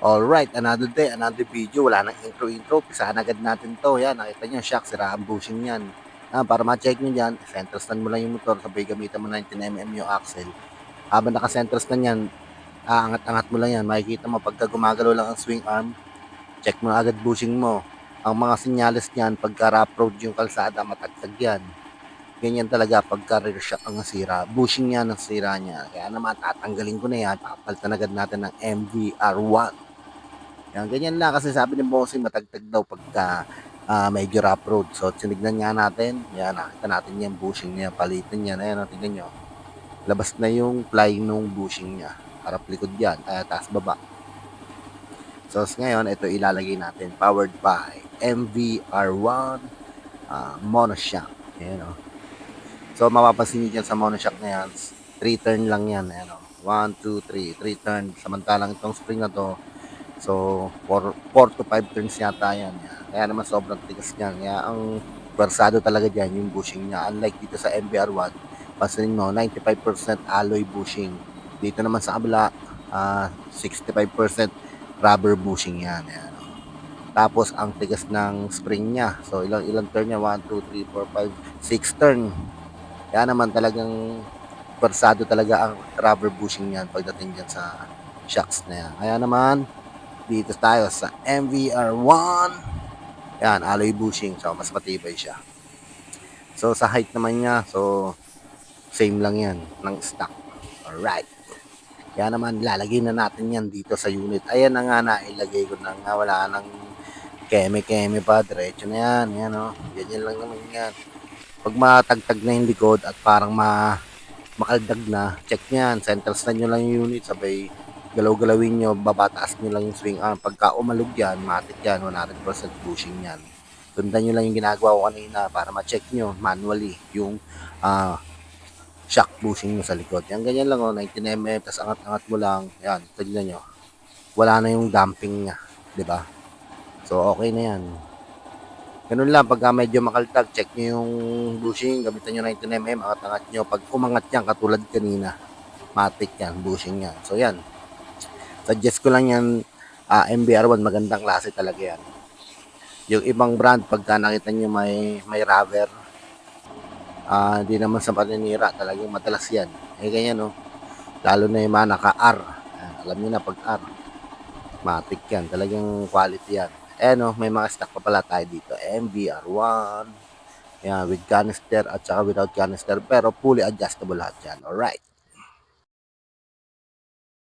Alright, another day, another video. Wala nang intro-intro. Pisahan agad natin to. Yan, nakita nyo, shock, sira ang bushing yan. Para ma-check nyo dyan, center stand mo lang yung motor, sabay gamitan mo 19mm yung axle. Habang naka-center stand yan, aangat-angat mo lang yan. Makikita mo, pagka gumagalaw lang ang swing arm, check mo na agad bushing mo. Ang mga senyales niyan, pagka rough road yung kalsada, matagtag yan. Ganyan talaga pagka rear shock ang nasira. Bushing yan ang sira niya. Kaya naman, tatanggalin ko na yan. Papalitan agad natin ng MVR1. Yan, ganyan lang kasi sabi ng bossing matagtag daw pagka medyo rough road. So, sinignan nga natin. Yan, nakita natin yung bushing niya. Palitan niya. Ayan, tingnan nyo. Labas na yung ply nung bushing niya. Harap likod yan. Taas baba. So, ngayon, ito ilalagay natin. Powered by MVR1 monoshock. Ayan, o. So, mapapansin nyo dyan sa monoshock na yan. 3 turn lang yan. Ayan, o. 1, 2, 3. 3 turn. Samantalang itong spring na to, so, 4 to 5 turns yata yan. Kaya naman sobrang tigas niyan. Kaya ang versado talaga dyan, yung bushing niya. Unlike dito sa MBR1, pansinin mo, 95% alloy bushing. Dito naman sa kabila, 65% rubber bushing yan. Ayan. Tapos, ang tigas ng spring niya. So, ilang turn niya? 1, 2, 3, 4, 5, 6 turn. Kaya naman talagang versado talaga ang rubber bushing yan pagdating dyan sa shocks na yan. Kaya naman, dito tayo sa MVR1. Yan, alloy bushing. So, mas matibay siya. So, sa height naman niya, so, same lang yan ng stock. Alright. Kaya naman, lalagay na natin yan dito sa unit. Ayan na nga nailagay ko na nga. Wala nang keme-keme pa. Diretso na yan. Yan, o. Ganyan lang naman yan. Pag matagtag na yung likod at parang makaldag na, check nyo yan. Center stand nyo lang yung unit. Sabay galaw-galawin nyo, babataas nyo lang yung swing arm. Pagka umalog yan, matik yan, 100% bushing yan. Tundan nyo lang yung ginagawa ko kanina para ma-check nyo manually yung shock bushing nyo sa likod. Yan, ganyan lang, 19mm, tapos angat-angat mo lang. Yan, tignan nyo. Wala na yung damping niya, di ba? So, okay na yan. Ganun lang, pagka medyo makaltag, check nyo yung bushing, gamitan nyo 19mm, angat-angat nyo. Pag umangat yan, katulad kanina, matik yan, bushing yan. So, yan. Suggest ko lang yan, MBR1, magandang klase talaga yan. Yung ibang brand, pagka nakita nyo may rubber, hindi naman sa paninira, talagang madalas yan. Ganyan, no? Lalo na yung mga naka-R. Alam nyo na, pag R, matik yan, talagang quality yan. No, may mga stock pa pala tayo dito. MBR1, yan, with canister at saka without canister, pero fully adjustable lahat yan. Alright.